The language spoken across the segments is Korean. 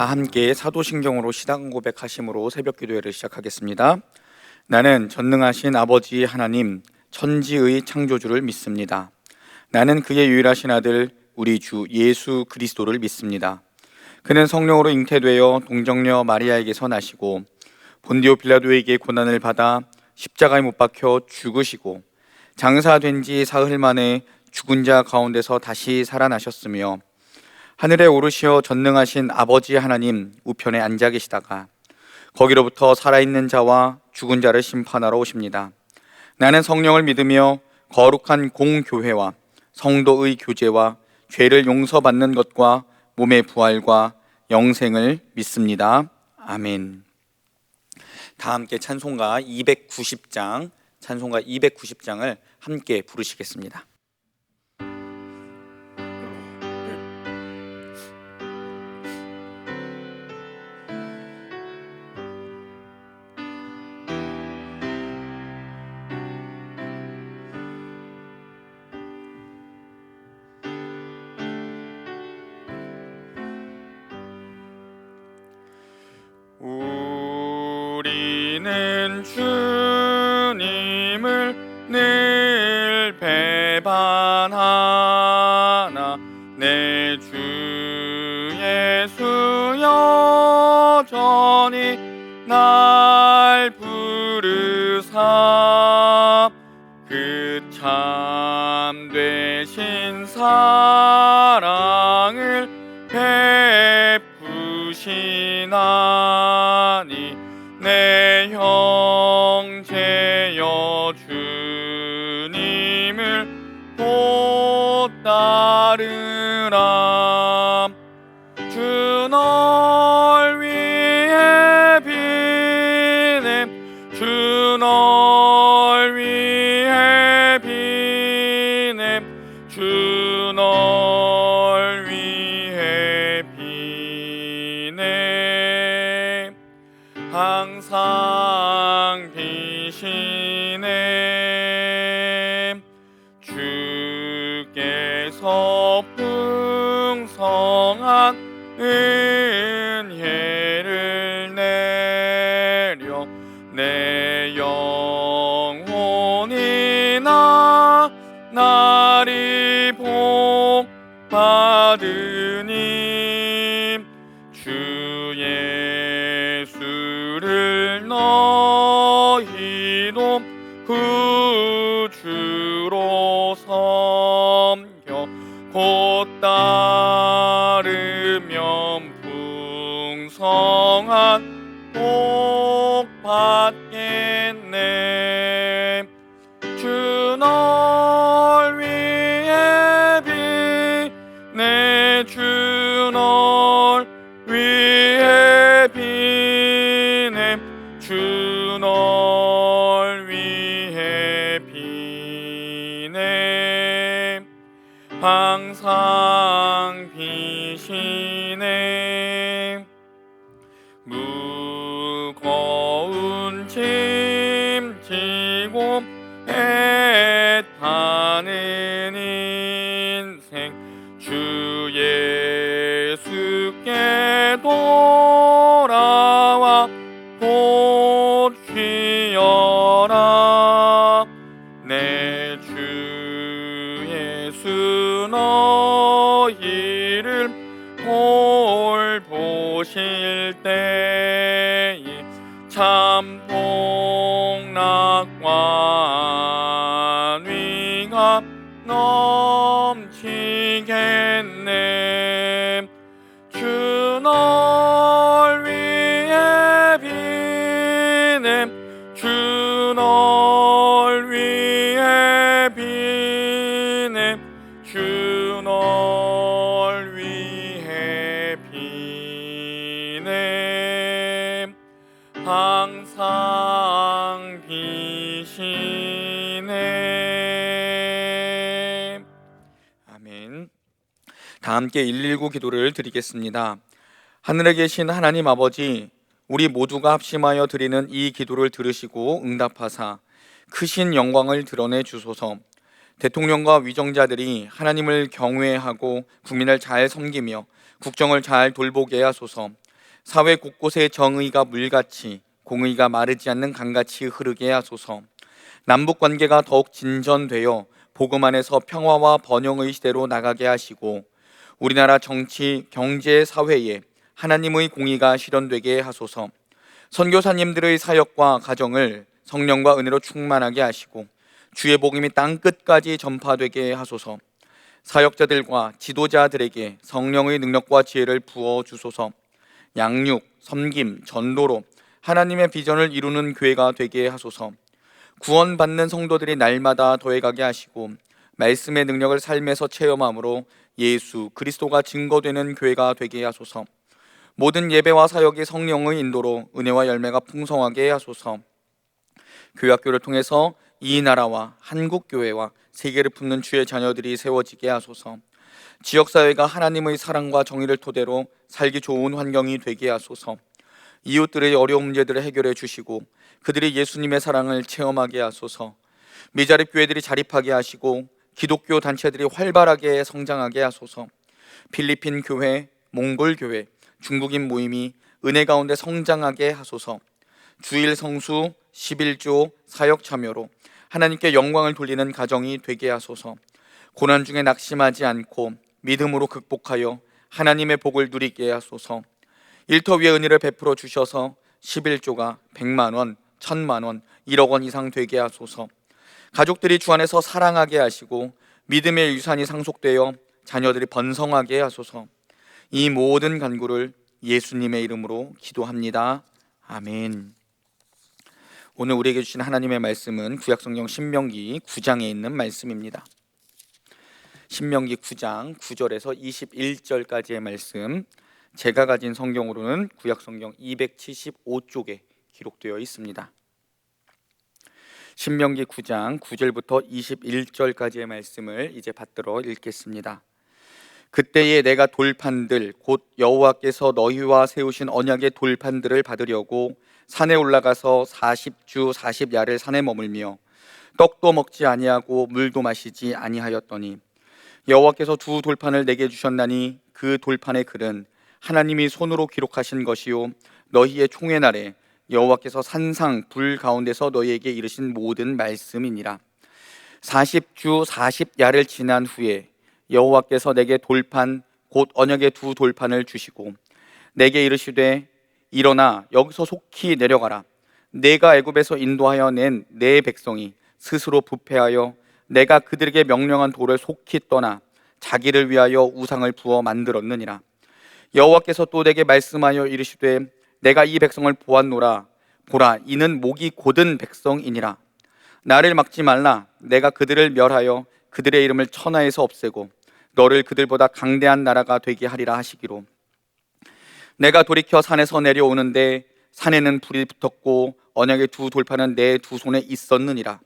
다 함께 사도신경으로 시단 고백하심으로 새벽 기도회를 시작하겠습니다. 나는 전능하신 아버지 하나님, 천지의 창조주를 믿습니다. 나는 그의 유일하신 아들 우리 주 예수 그리스도를 믿습니다. 그는 성령으로 잉태되어 동정녀 마리아에게서 나시고 본디오 빌라도에게 고난을 받아 십자가에 못 박혀 죽으시고 장사된 지 사흘 만에 죽은 자 가운데서 다시 살아나셨으며 하늘에 오르시어 전능하신 아버지 하나님 우편에 앉아 계시다가 거기로부터 살아있는 자와 죽은 자를 심판하러 오십니다. 나는 성령을 믿으며 거룩한 공교회와 성도의 교제와 죄를 용서받는 것과 몸의 부활과 영생을 믿습니다. 아멘. 다 함께 찬송가 290장을 함께 부르시겠습니다. 우리는 주님을 늘 배반하나 내 주 예수 여전히 날 부르사 그 참되신 사랑을 베푸시나니 내 형제여 주님을 곧 따르라. 주 널 위해 비냄 주 널 위해 비냄 주 널 위해 비냄 항상 비시네 주께서 풍성한 은혜를 내려 내 영혼이 나날이 복 받으니 주 예수를 너희도 구주로 섬겨 곧 따르면 풍성한 복 받겠네. 주 널 위해 비네 주 널 위해 비네 주 널 위해 비네 항상 비시네 무거운 짐 지고 애타는 인생 주 예수께 돌아와 곧 쉬어라. 내 주 예수 너희를 돌보실 때에 참 복락과 위가 넘치겠네. 주 널 위해 비네 주 널 위해 비네 주 널 위해 비네 항상 비시네. 아멘. 다 함께 119 기도를 드리겠습니다. 하늘에 계신 하나님 아버지, 우리 모두가 합심하여 드리는 이 기도를 들으시고 응답하사 크신 영광을 드러내 주소서. 대통령과 위정자들이 하나님을 경외하고 국민을 잘 섬기며 국정을 잘 돌보게 하소서. 사회 곳곳에 정의가 물같이, 공의가 마르지 않는 강같이 흐르게 하소서. 남북 관계가 더욱 진전되어 복음 안에서 평화와 번영의 시대로 나가게 하시고, 우리나라 정치, 경제, 사회에 하나님의 공의가 실현되게 하소서. 선교사님들의 사역과 가정을 성령과 은혜로 충만하게 하시고, 주의 복음이 땅 끝까지 전파되게 하소서. 사역자들과 지도자들에게 성령의 능력과 지혜를 부어 주소서. 양육, 섬김, 전도로 하나님의 비전을 이루는 교회가 되게 하소서. 구원받는 성도들이 날마다 더해가게 하시고, 말씀의 능력을 삶에서 체험함으로 예수 그리스도가 증거되는 교회가 되게 하소서. 모든 예배와 사역이 성령의 인도로 은혜와 열매가 풍성하게 하소서. 교회학교를 통해서 이 나라와 한국교회와 세계를 품는 주의 자녀들이 세워지게 하소서. 지역사회가 하나님의 사랑과 정의를 토대로 살기 좋은 환경이 되게 하소서. 이웃들의 어려운 문제들을 해결해 주시고, 그들이 예수님의 사랑을 체험하게 하소서. 미자립 교회들이 자립하게 하시고, 기독교 단체들이 활발하게 성장하게 하소서. 필리핀 교회, 몽골 교회, 중국인 모임이 은혜 가운데 성장하게 하소서. 주일 성수, 11조, 사역 참여로 하나님께 영광을 돌리는 가정이 되게 하소서. 고난 중에 낙심하지 않고 믿음으로 극복하여 하나님의 복을 누리게 하소서. 일터 위에 은혜를 베풀어 주셔서 11조가 100만 원, 1000만 원, 1억 원 이상 되게 하소서. 가족들이 주 안에서 사랑하게 하시고 믿음의 유산이 상속되어 자녀들이 번성하게 하소서. 이 모든 간구를 예수님의 이름으로 기도합니다. 아멘. 오늘 우리에게 주신 하나님의 말씀은 구약성경 신명기 9장에 있는 말씀입니다. 신명기 9장 9절에서 21절까지의 말씀, 제가 가진 성경으로는 구약성경 275쪽에 기록되어 있습니다. 신명기 9장 9절부터 21절까지의 말씀을 이제 받들어 읽겠습니다. 그때에 내가 돌판들 곧 여호와께서 너희와 세우신 언약의 돌판들을 받으려고 산에 올라가서 40주 40야를 산에 머물며 떡도 먹지 아니하고 물도 마시지 아니하였더니, 여호와께서 두 돌판을 내게 주셨나니 그 돌판의 글은 하나님이 손으로 기록하신 것이요 너희의 총회 날에 여호와께서 산상 불 가운데서 너희에게 이르신 모든 말씀이니라. 40주 40야를 지난 후에 여호와께서 내게 돌판 곧 언약의 두 돌판을 주시고 내게 이르시되, 일어나 여기서 속히 내려가라. 내가 애굽에서 인도하여 낸 내 백성이 스스로 부패하여 내가 그들에게 명령한 돌을 속히 떠나 자기를 위하여 우상을 부어 만들었느니라. 여호와께서 또 내게 말씀하여 이르시되, 내가 이 백성을 보았노라. 보라, 이는 목이 곧은 백성이니라. 나를 막지 말라. 내가 그들을 멸하여 그들의 이름을 천하에서 없애고 너를 그들보다 강대한 나라가 되게 하리라 하시기로, 내가 돌이켜 산에서 내려오는데 산에는 불이 붙었고 언약의 두 돌판은 내 두 손에 있었느니라.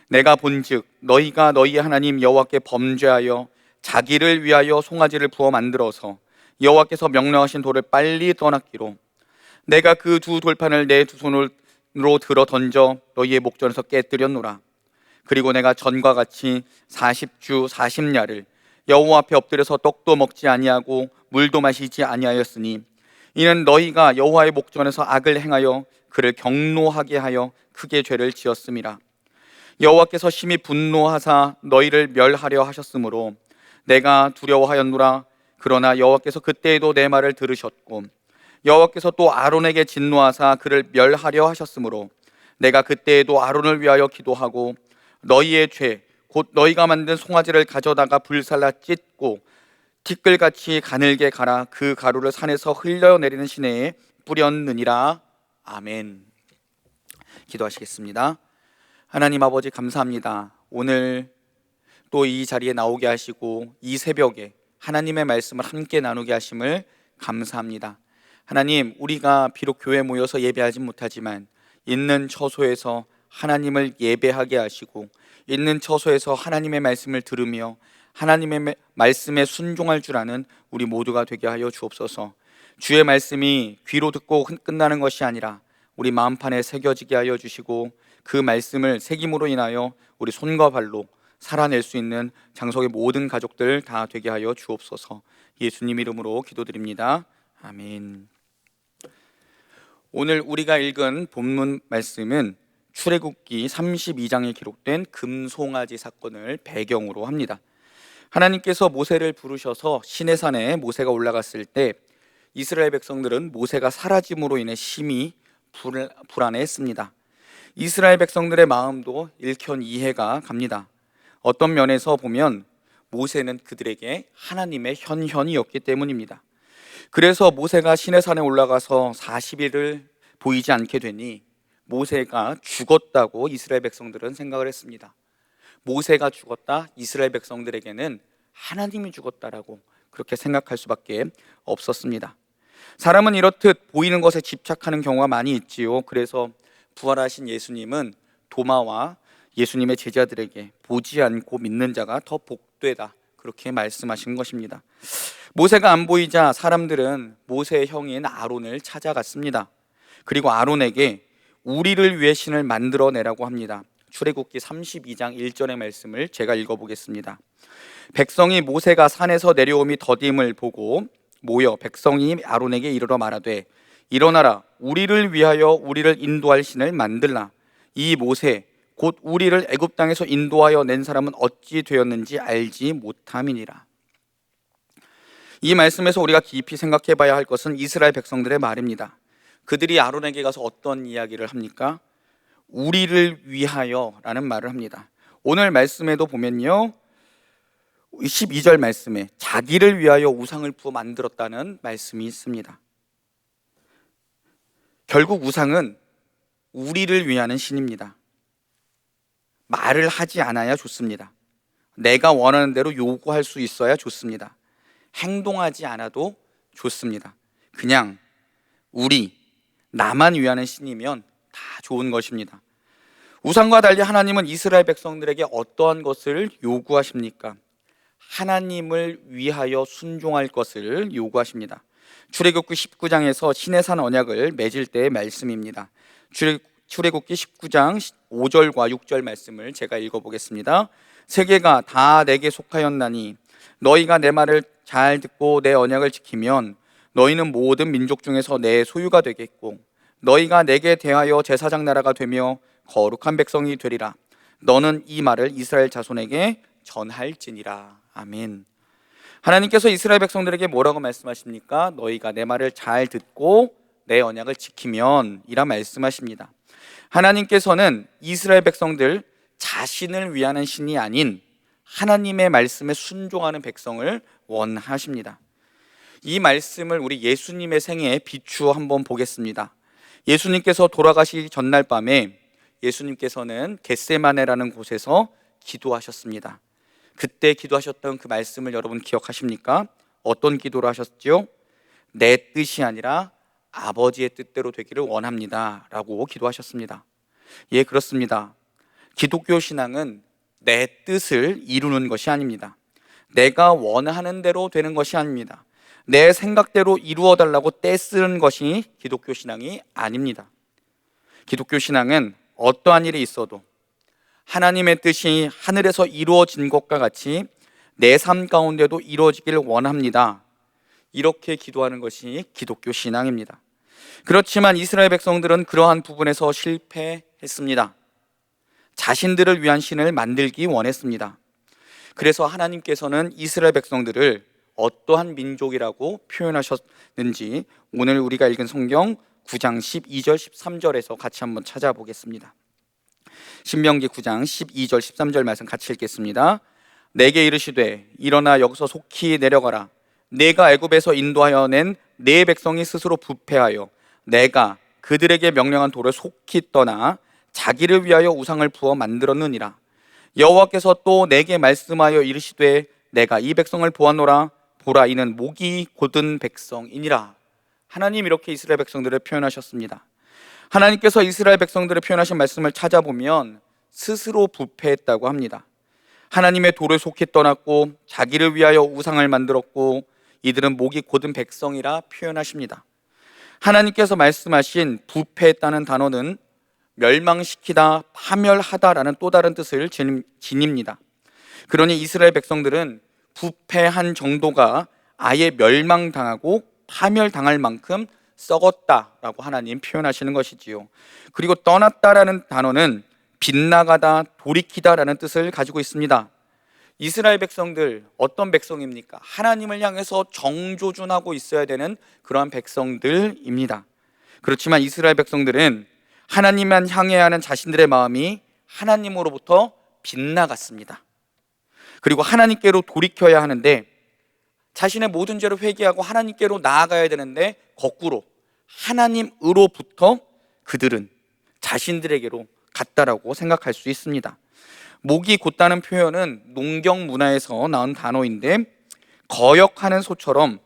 내가 본즉 너희가 너희 하나님 여호와께 범죄하여 자기를 위하여 송아지를 부어 만들어서 여호와께서 명령하신 돌을 빨리 떠났기로, 내가 그 두 돌판을 내 두 손으로 들어 던져 너희의 목전에서 깨뜨렸노라. 그리고 내가 전과 같이 40주 40야를 여호와 앞에 엎드려서 떡도 먹지 아니하고 물도 마시지 아니하였으니, 이는 너희가 여호와의 목전에서 악을 행하여 그를 경노하게 하여 크게 죄를 지었음이라. 여호와께서 심히 분노하사 너희를 멸하려 하셨으므로 내가 두려워하였노라. 그러나 여호와께서 그때에도 내 말을 들으셨고, 여호와께서 또 아론에게 진노하사 그를 멸하려 하셨으므로 내가 그때에도 아론을 위하여 기도하고, 너희의 죄 곧 너희가 만든 송아지를 가져다가 불살라 찢고 티끌같이 가늘게 갈아 그 가루를 산에서 흘려내리는 시내에 뿌렸느니라. 아멘. 기도하시겠습니다. 하나님 아버지, 감사합니다. 오늘 또 이 자리에 나오게 하시고 이 새벽에 하나님의 말씀을 함께 나누게 하심을 감사합니다. 하나님, 우리가 비록 교회에 모여서 예배하지 못하지만 있는 처소에서 하나님을 예배하게 하시고 있는 처소에서 하나님의 말씀을 들으며 하나님의 말씀에 순종할 줄 아는 우리 모두가 되게 하여 주옵소서. 주의 말씀이 귀로 듣고 끝나는 것이 아니라 우리 마음판에 새겨지게 하여 주시고, 그 말씀을 새김으로 인하여 우리 손과 발로 살아낼 수 있는 장석의 모든 가족들 다 되게 하여 주옵소서. 예수님 이름으로 기도드립니다. 아멘. 오늘 우리가 읽은 본문 말씀은 출애굽기 32장에 기록된 금송아지 사건을 배경으로 합니다. 하나님께서 모세를 부르셔서 시내산에 모세가 올라갔을 때 이스라엘 백성들은 모세가 사라짐으로 인해 심히 불안해했습니다. 이스라엘 백성들의 마음도 일견 이해가 갑니다. 어떤 면에서 보면 모세는 그들에게 하나님의 현현이었기 때문입니다. 그래서 모세가 시내산에 올라가서 40일을 보이지 않게 되니 모세가 죽었다고 이스라엘 백성들은 생각을 했습니다. 모세가 죽었다, 이스라엘 백성들에게는 하나님이 죽었다라고 그렇게 생각할 수밖에 없었습니다. 사람은 이렇듯 보이는 것에 집착하는 경우가 많이 있지요. 그래서 부활하신 예수님은 도마와 예수님의 제자들에게 보지 않고 믿는 자가 더 복되다, 그렇게 말씀하신 것입니다. 모세가 안 보이자 사람들은 모세의 형인 아론을 찾아갔습니다. 그리고 아론에게 우리를 위해 신을 만들어내라고 합니다. 출애굽기 32장 1절의 말씀을 제가 읽어보겠습니다. 백성이 모세가 산에서 내려옴이 더딤을 보고 모여 백성이 아론에게 이르러 말하되 일어나라, 우리를 위하여 우리를 인도할 신을 만들라. 이 모세 곧 우리를 애굽 땅에서 인도하여 낸 사람은 어찌 되었는지 알지 못함이니라. 이 말씀에서 우리가 깊이 생각해 봐야 할 것은 이스라엘 백성들의 말입니다. 그들이 아론에게 가서 어떤 이야기를 합니까? 우리를 위하여 라는 말을 합니다. 오늘 말씀에도 보면요, 12절 말씀에 자기를 위하여 우상을 부어 만들었다는 말씀이 있습니다. 결국 우상은 우리를 위하는 신입니다. 말을 하지 않아야 좋습니다. 내가 원하는 대로 요구할 수 있어야 좋습니다. 행동하지 않아도 좋습니다. 그냥 나만 위하는 신이면 다 좋은 것입니다. 우상과 달리 하나님은 이스라엘 백성들에게 어떠한 것을 요구하십니까? 하나님을 위하여 순종할 것을 요구하십니다. 출애굽기 19장에서 시내산 언약을 맺을 때의 말씀입니다. 출애굽기 19장 5절과 6절 말씀을 제가 읽어보겠습니다. 세계가 다 내게 속하였나니 너희가 내 말을 잘 듣고 내 언약을 지키면 너희는 모든 민족 중에서 내 소유가 되겠고 너희가 내게 대하여 제사장 나라가 되며 거룩한 백성이 되리라. 너는 이 말을 이스라엘 자손에게 전할지니라. 아멘. 하나님께서 이스라엘 백성들에게 뭐라고 말씀하십니까? 너희가 내 말을 잘 듣고 내 언약을 지키면 이라 말씀하십니다. 하나님께서는 이스라엘 백성들 자신을 위하는 신이 아닌 하나님의 말씀에 순종하는 백성을 원하십니다. 이 말씀을 우리 예수님의 생애에 비추어 한번 보겠습니다. 예수님께서 돌아가시기 전날 밤에 예수님께서는 겟세마네라는 곳에서 기도하셨습니다. 그때 기도하셨던 그 말씀을 여러분 기억하십니까? 어떤 기도를 하셨죠? 내 뜻이 아니라 아버지의 뜻대로 되기를 원합니다 라고 기도하셨습니다. 예, 그렇습니다. 기독교 신앙은 내 뜻을 이루는 것이 아닙니다. 내가 원하는 대로 되는 것이 아닙니다. 내 생각대로 이루어 달라고 떼쓰는 것이 기독교 신앙이 아닙니다. 기독교 신앙은 어떠한 일이 있어도 하나님의 뜻이 하늘에서 이루어진 것과 같이 내 삶 가운데도 이루어지길 원합니다. 이렇게 기도하는 것이 기독교 신앙입니다. 그렇지만 이스라엘 백성들은 그러한 부분에서 실패했습니다. 자신들을 위한 신을 만들기 원했습니다. 그래서 하나님께서는 이스라엘 백성들을 어떠한 민족이라고 표현하셨는지 오늘 우리가 읽은 성경 9장 12절 13절에서 같이 한번 찾아보겠습니다. 신명기 9장 12절 13절 말씀 같이 읽겠습니다. 내게 이르시되 일어나 여기서 속히 내려가라. 내가 애굽에서 인도하여 낸 내 백성이 스스로 부패하여 내가 그들에게 명령한 도를 속히 떠나 자기를 위하여 우상을 부어 만들었느니라. 여호와께서 또 내게 말씀하여 이르시되 내가 이 백성을 보았노라. 보라, 이는 목이 곧은 백성이니라. 하나님 이렇게 이스라엘 백성들을 표현하셨습니다. 하나님께서 이스라엘 백성들을 표현하신 말씀을 찾아보면 스스로 부패했다고 합니다. 하나님의 도를 속히 떠났고 자기를 위하여 우상을 만들었고 이들은 목이 곧은 백성이라 표현하십니다. 하나님께서 말씀하신 부패했다는 단어는 멸망시키다, 파멸하다라는 또 다른 뜻을 지닙니다. 그러니 이스라엘 백성들은 부패한 정도가 아예 멸망당하고 파멸당할 만큼 썩었다라고 하나님 표현하시는 것이지요. 그리고 떠났다라는 단어는 빗나가다, 돌이키다라는 뜻을 가지고 있습니다. 이스라엘 백성들 어떤 백성입니까? 하나님을 향해서 정조준하고 있어야 되는 그러한 백성들입니다. 그렇지만 이스라엘 백성들은 하나님만 향해야 하는 자신들의 마음이 하나님으로부터 빗나갔습니다. 그리고 하나님께로 돌이켜야 하는데, 자신의 모든 죄를 회개하고 하나님께로 나아가야 되는데 거꾸로 하나님으로부터 그들은 자신들에게로 갔다라고 생각할 수 있습니다. 목이 곧다는 표현은 농경 문화에서 나온 단어인데, 거역하는 소처럼,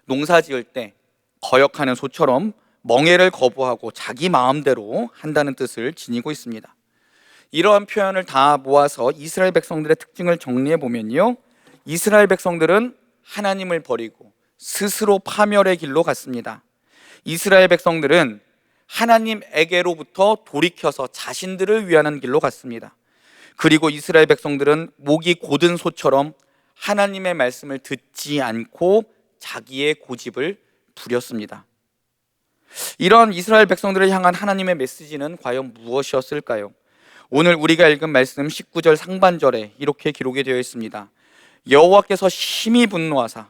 농사 지을 때 거역하는 소처럼 멍에를 거부하고 자기 마음대로 한다는 뜻을 지니고 있습니다. 이러한 표현을 다 모아서 이스라엘 백성들의 특징을 정리해 보면요, 이스라엘 백성들은 하나님을 버리고 스스로 파멸의 길로 갔습니다. 이스라엘 백성들은 하나님에게로부터 돌이켜서 자신들을 위하는 길로 갔습니다. 그리고 이스라엘 백성들은 목이 곧은 소처럼 하나님의 말씀을 듣지 않고 자기의 고집을 부렸습니다. 이런 이스라엘 백성들을 향한 하나님의 메시지는 과연 무엇이었을까요? 오늘 우리가 읽은 말씀 19절 상반절에 이렇게 기록이 되어 있습니다. 여호와께서 심히 분노하사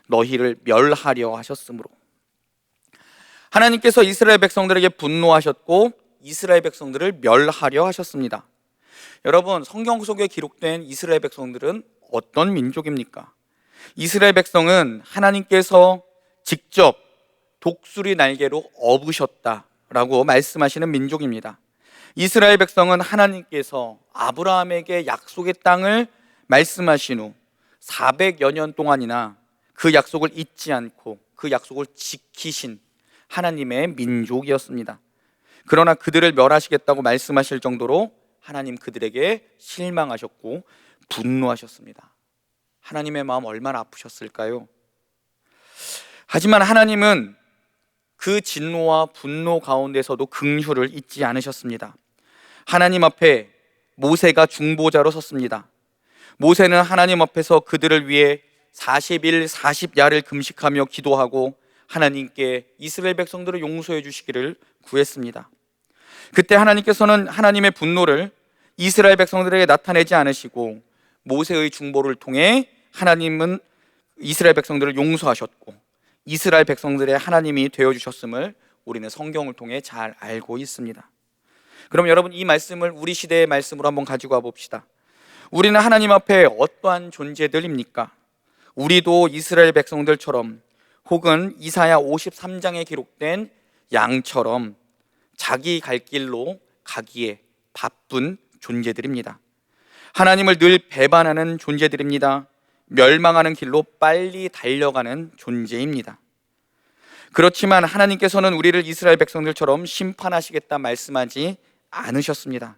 너희를 멸하려 하셨으므로. 하나님께서 이스라엘 백성들에게 분노하셨고 이스라엘 백성들을 멸하려 하셨습니다. 여러분, 성경 속에 기록된 이스라엘 백성들은 어떤 민족입니까? 이스라엘 백성은 하나님께서 직접 독수리 날개로 업으셨다라고 말씀하시는 민족입니다. 이스라엘 백성은 하나님께서 아브라함에게 약속의 땅을 말씀하신 후 400여 년 동안이나 그 약속을 잊지 않고 그 약속을 지키신 하나님의 민족이었습니다. 그러나 그들을 멸하시겠다고 말씀하실 정도로 하나님 그들에게 실망하셨고 분노하셨습니다. 하나님의 마음 얼마나 아프셨을까요? 하지만 하나님은 그 진노와 분노 가운데서도 긍휼을 잊지 않으셨습니다. 하나님 앞에 모세가 중보자로 섰습니다. 모세는 하나님 앞에서 그들을 위해 40일 40야를 금식하며 기도하고 하나님께 이스라엘 백성들을 용서해 주시기를 구했습니다. 그때 하나님께서는 하나님의 분노를 이스라엘 백성들에게 나타내지 않으시고 모세의 중보를 통해 하나님은 이스라엘 백성들을 용서하셨고 이스라엘 백성들의 하나님이 되어주셨음을 우리는 성경을 통해 잘 알고 있습니다. 그럼 여러분, 이 말씀을 우리 시대의 말씀으로 한번 가지고 와봅시다. 우리는 하나님 앞에 어떠한 존재들입니까? 우리도 이스라엘 백성들처럼 혹은 이사야 53장에 기록된 양처럼 자기 갈 길로 가기에 바쁜 존재들입니다. 하나님을 늘 배반하는 존재들입니다. 멸망하는 길로 빨리 달려가는 존재입니다. 그렇지만 하나님께서는 우리를 이스라엘 백성들처럼 심판하시겠다 말씀하지 않으셨습니다.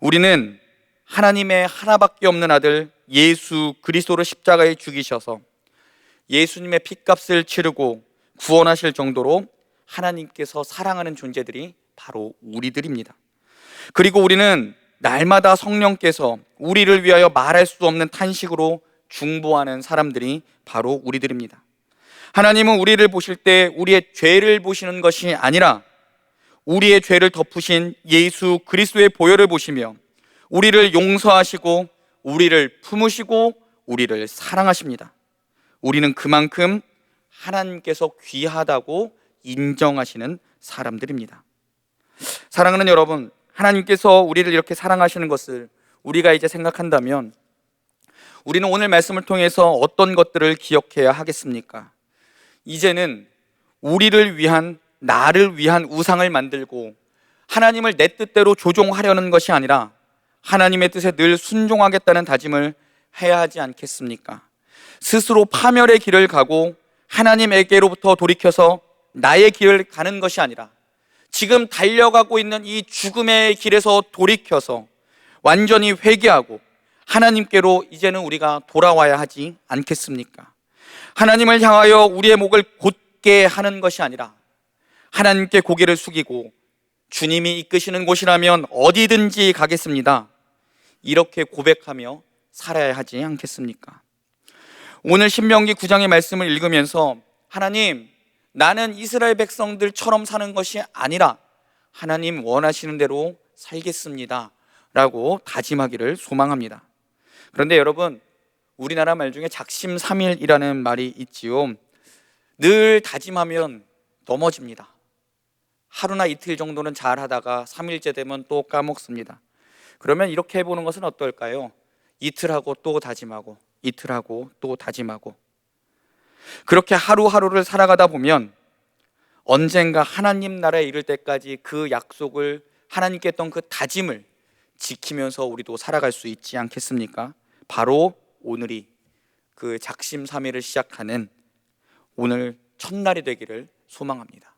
우리는 하나님의 하나밖에 없는 아들 예수 그리스도를 십자가에 죽이셔서 예수님의 핏값을 치르고 구원하실 정도로 하나님께서 사랑하는 존재들이 바로 우리들입니다. 그리고 우리는 날마다 성령께서 우리를 위하여 말할 수 없는 탄식으로 중보하는 사람들이 바로 우리들입니다. 하나님은 우리를 보실 때 우리의 죄를 보시는 것이 아니라 우리의 죄를 덮으신 예수 그리스도의 보혈을 보시며 우리를 용서하시고 우리를 품으시고 우리를 사랑하십니다. 우리는 그만큼 하나님께서 귀하다고 인정하시는 사람들입니다. 사랑하는 여러분, 하나님께서 우리를 이렇게 사랑하시는 것을 우리가 이제 생각한다면 우리는 오늘 말씀을 통해서 어떤 것들을 기억해야 하겠습니까? 이제는 우리를 위한, 나를 위한 우상을 만들고 하나님을 내 뜻대로 조종하려는 것이 아니라 하나님의 뜻에 늘 순종하겠다는 다짐을 해야 하지 않겠습니까? 스스로 파멸의 길을 가고 하나님에게로부터 돌이켜서 나의 길을 가는 것이 아니라 지금 달려가고 있는 이 죽음의 길에서 돌이켜서 완전히 회개하고 하나님께로 이제는 우리가 돌아와야 하지 않겠습니까? 하나님을 향하여 우리의 목을 곧게 하는 것이 아니라 하나님께 고개를 숙이고 주님이 이끄시는 곳이라면 어디든지 가겠습니다, 이렇게 고백하며 살아야 하지 않겠습니까? 오늘 신명기 9장의 말씀을 읽으면서 하나님, 나는 이스라엘 백성들처럼 사는 것이 아니라 하나님 원하시는 대로 살겠습니다 라고 다짐하기를 소망합니다. 그런데 여러분, 우리나라 말 중에 작심삼일이라는 말이 있지요. 늘 다짐하면 넘어집니다. 하루나 이틀 정도는 잘 하다가 3일째 되면 또 까먹습니다. 그러면 이렇게 해보는 것은 어떨까요? 이틀하고 또 다짐하고, 이틀하고 또 다짐하고. 그렇게 하루하루를 살아가다 보면 언젠가 하나님 나라에 이를 때까지 그 약속을, 하나님께 했던 그 다짐을 지키면서 우리도 살아갈 수 있지 않겠습니까? 바로 오늘이 그 작심삼일을 시작하는 오늘 첫날이 되기를 소망합니다.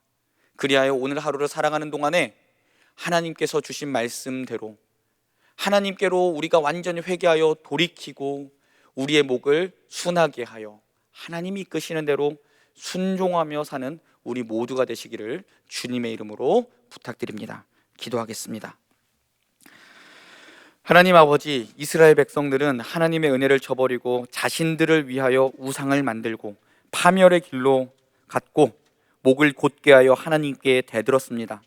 그리하여 오늘 하루를 살아가는 동안에 하나님께서 주신 말씀대로 하나님께로 우리가 완전히 회개하여 돌이키고 우리의 목을 순하게 하여 하나님이 이끄시는 대로 순종하며 사는 우리 모두가 되시기를 주님의 이름으로 부탁드립니다. 기도하겠습니다. 하나님 아버지, 이스라엘 백성들은 하나님의 은혜를 저버리고 자신들을 위하여 우상을 만들고 파멸의 길로 갔고 목을 곧게 하여 하나님께 대들었습니다.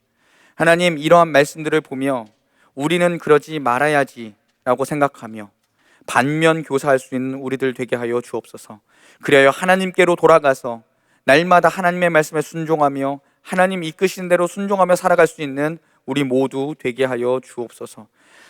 하나님, 이러한 말씀들을 보며 우리는 그러지 말아야지 라고 생각하며 반면 교사할 수 있는 우리들 되게 하여 주옵소서. 그리하여 하나님께로 돌아가서 날마다 하나님의 말씀에 순종하며 하나님 이끄시는 대로 순종하며 살아갈 수 있는 우리 모두 되게 하여 주옵소서.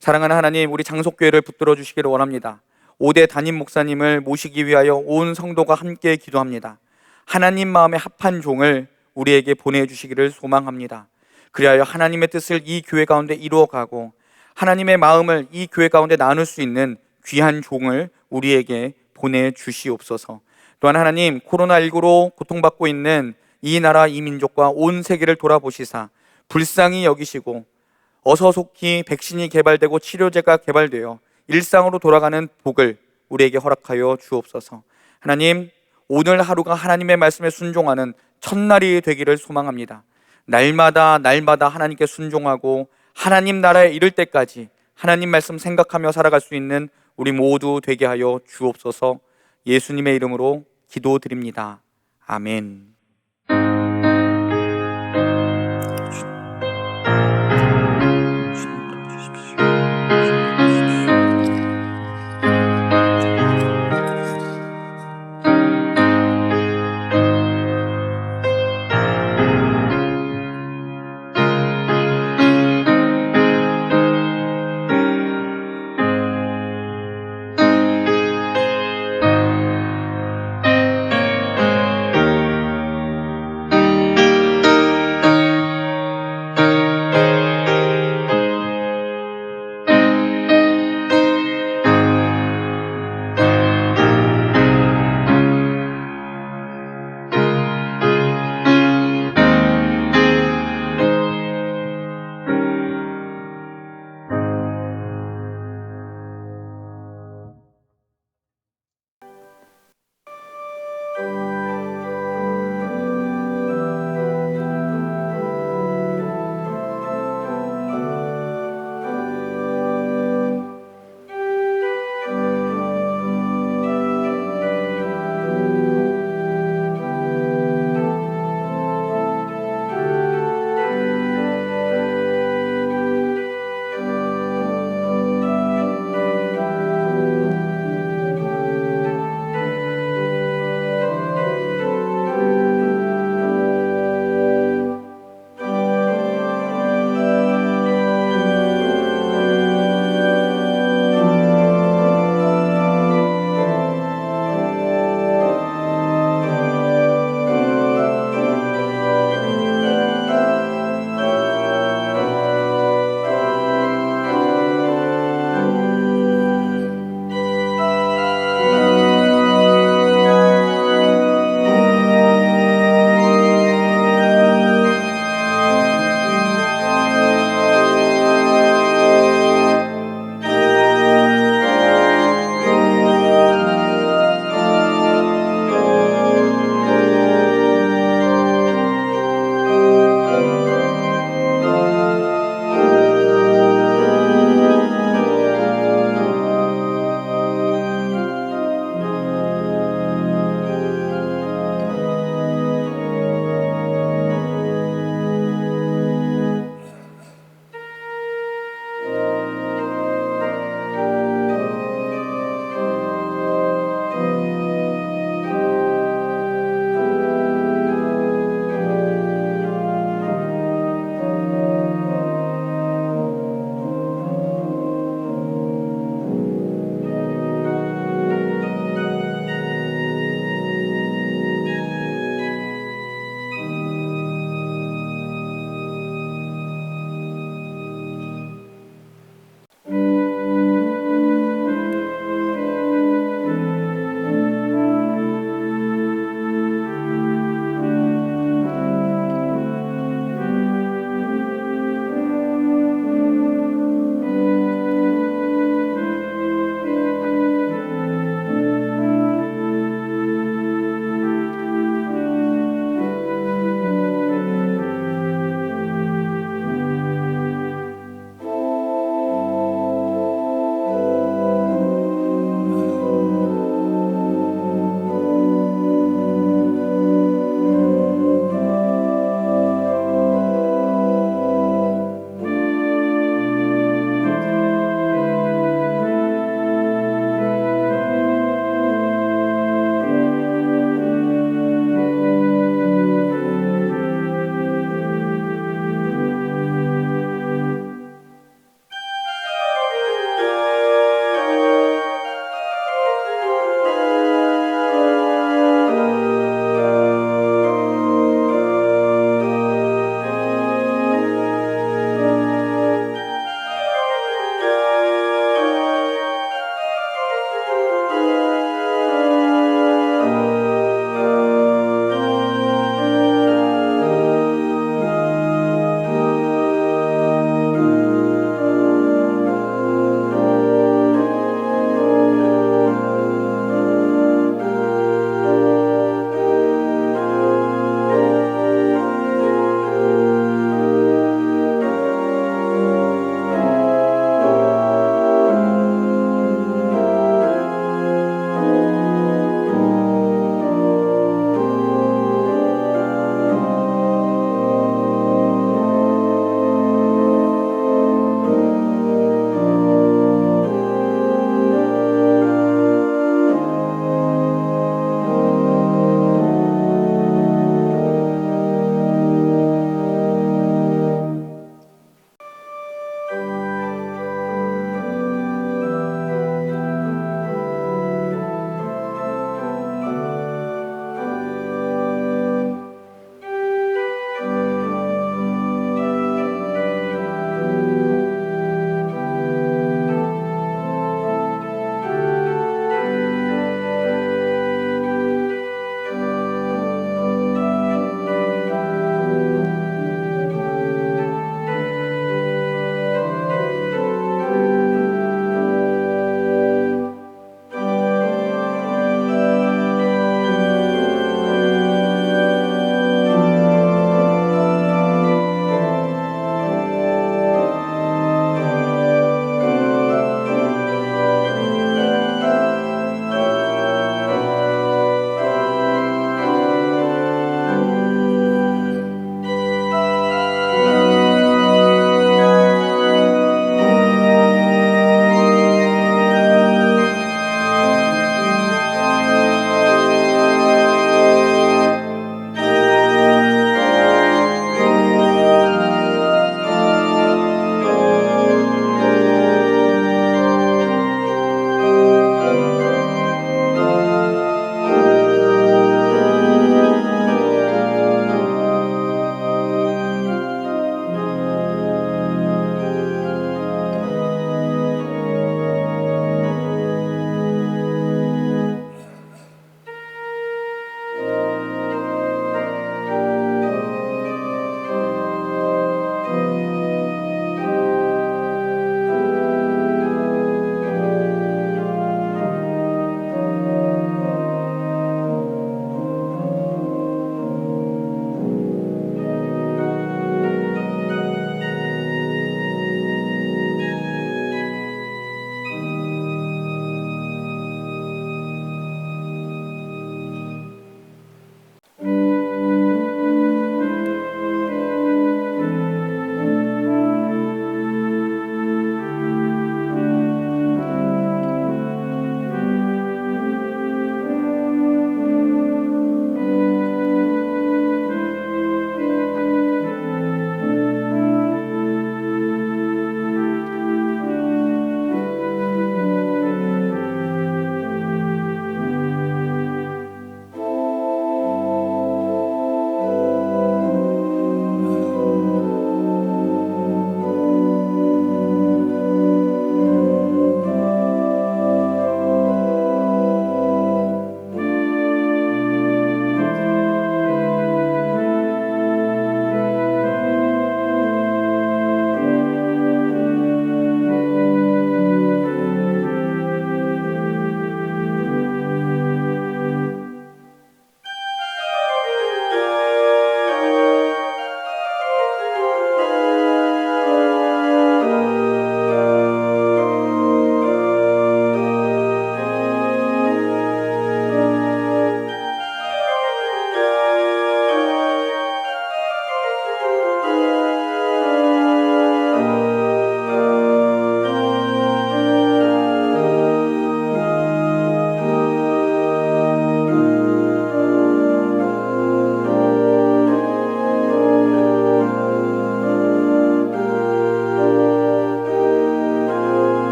사랑하는 하나님, 우리 장속교회를 붙들어 주시기를 원합니다. 5대 담임 목사님을 모시기 위하여 온 성도가 함께 기도합니다. 하나님 마음에 합한 종을 우리에게 보내주시기를 소망합니다. 그리하여 하나님의 뜻을 이 교회 가운데 이루어가고 하나님의 마음을 이 교회 가운데 나눌 수 있는 귀한 종을 우리에게 보내주시옵소서. 또한 하나님, 코로나19로 고통받고 있는 이 나라 이 민족과 온 세계를 돌아보시사 불쌍히 여기시고 어서 속히 백신이 개발되고 치료제가 개발되어 일상으로 돌아가는 복을 우리에게 허락하여 주옵소서. 하나님, 오늘 하루가 하나님의 말씀에 순종하는 첫날이 되기를 소망합니다. 날마다 하나님께 순종하고 하나님 나라에 이를 때까지 하나님 말씀 생각하며 살아갈 수 있는 우리 모두 되게 하여 주옵소서. 예수님의 이름으로 기도드립니다. 아멘.